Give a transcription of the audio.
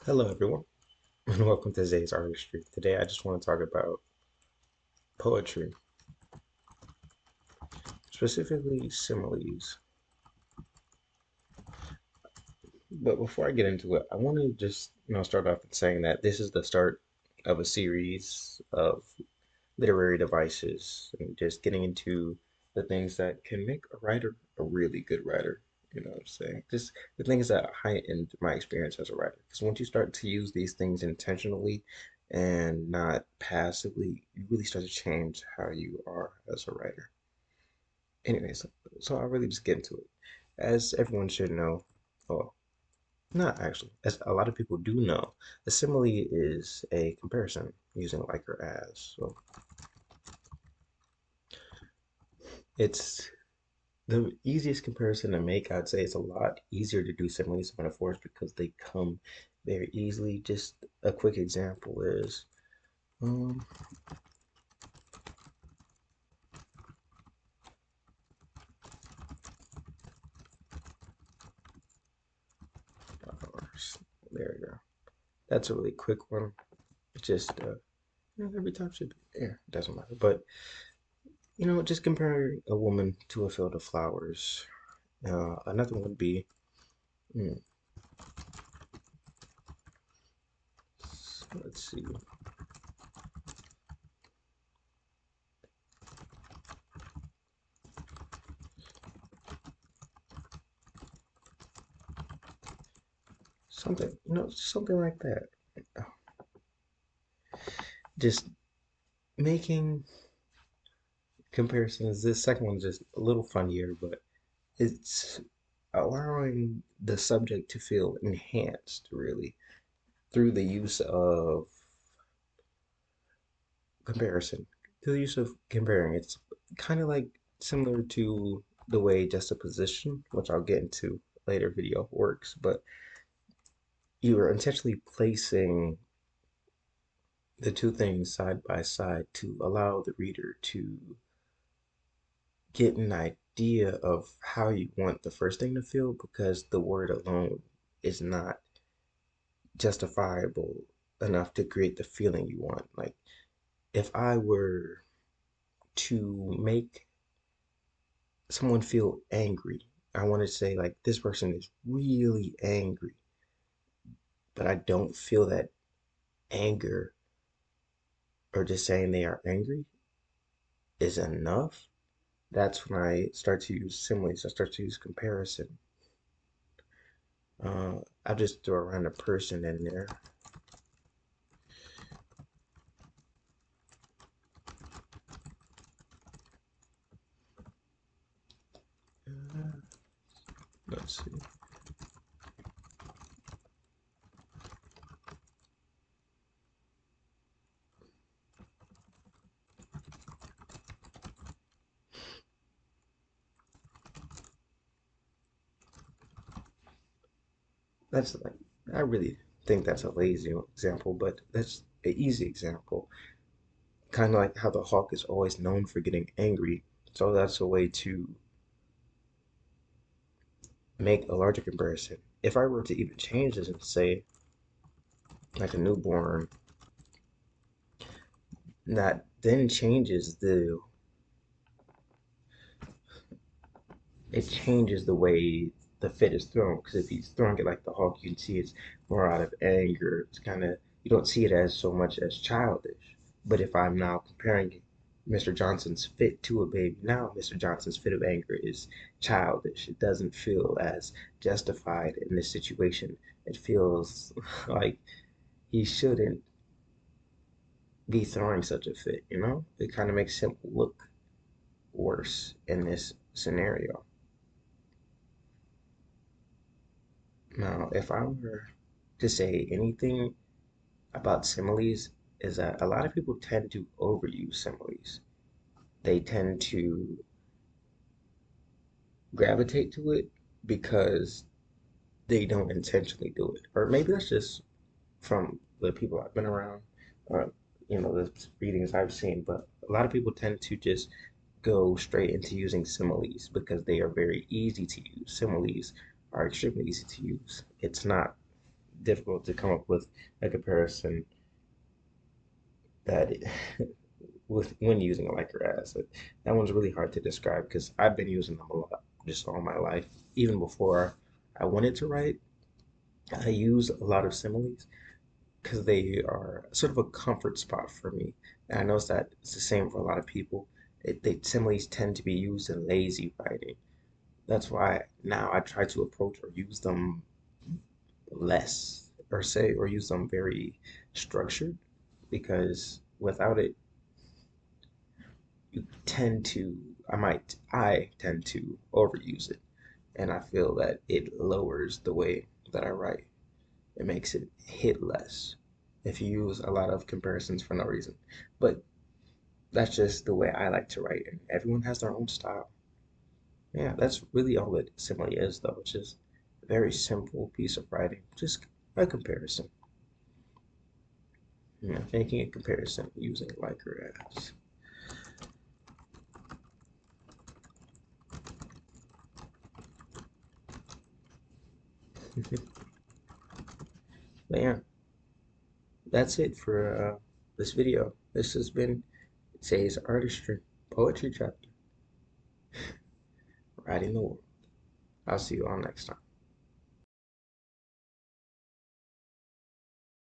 Hello, everyone, and welcome to Zay's Artistry. Today, I just want to talk about poetry, specifically similes. But before I get into it, I want to just start off with saying that this is the start of a series of literary devices and just getting into the things that can make a writer a really good writer. You know what I'm saying? Just the things that heightened my experience as a writer. Because once you start to use these things intentionally and not passively, you really start to change how you are as a writer. Anyways, so I'll really just get into it. As everyone should know, well, not actually, as a lot of people do know, a simile is a comparison using like or as. So it's the easiest comparison to make. I'd say it's a lot easier to do similes and metaphors because they come very easily. Just a quick example is, um, there you go. That's a really quick one. Just every time should be, yeah, it doesn't matter. But just compare a woman to a field of flowers. Another one would be, hmm, let's see, something, something like that. Just making comparisons. This second one's just a little funnier, but it's allowing the subject to feel enhanced, really, through the use of comparison. Through the use of comparing, it's kind of like similar to the way juxtaposition, which I'll get into later video, works, but you are intentionally placing the two things side by side to allow the reader to get an idea of how you want the first thing to feel because the word alone is not justifiable enough to create the feeling you want. Like, if I were to make someone feel angry, I want to say, like, this person is really angry, but I don't feel that anger or just saying they are angry is enough. That's when I start to use similes. I start to use comparison. I'll just throw around a person in there. Uh, let's see. That's like, I really think that's a lazy example, but that's an easy example. Kind of like how the hawk is always known for getting angry. So that's a way to make a larger comparison. If I were to even change this and say, like a newborn, that then changes the way the fit is thrown. Because if he's throwing it like the hawk, you can see it's more out of anger. It's kind of, you don't see it as so much as childish. But if I'm now comparing Mr. Johnson's fit to a baby, now Mr. Johnson's fit of anger is childish. It doesn't feel as justified in this situation. It feels like he shouldn't be throwing such a fit, you know? It kind of makes him look worse in this scenario. Now, if I were to say anything about similes, is that a lot of people tend to overuse similes. They tend to gravitate to it because they don't intentionally do it. Or maybe that's just from the people I've been around, or the readings I've seen. But a lot of people tend to just go straight into using similes because they are very easy to use. Similes are extremely easy to use. It's not difficult to come up with a comparison that with when using a like or as. That one's really hard to describe because I've been using them a lot just all my life. Even before I wanted to write, I use a lot of similes because they are sort of a comfort spot for me. And I notice that it's the same for a lot of people. Similes tend to be used in lazy writing. That's why now I try to approach or use them less, or use them very structured, because without it, you tend to, I tend to overuse it. And I feel that it lowers the way that I write. It makes it hit less if you use a lot of comparisons for no reason. But that's just the way I like to write, and everyone has their own style. Yeah, that's really all it simply is, though. It's just a very simple piece of writing, just a comparison. Making a comparison using like or as. But yeah, that's it for this video. This has been Say's Artistry Poetry Chapter, Writing the World. I'll see you all next time.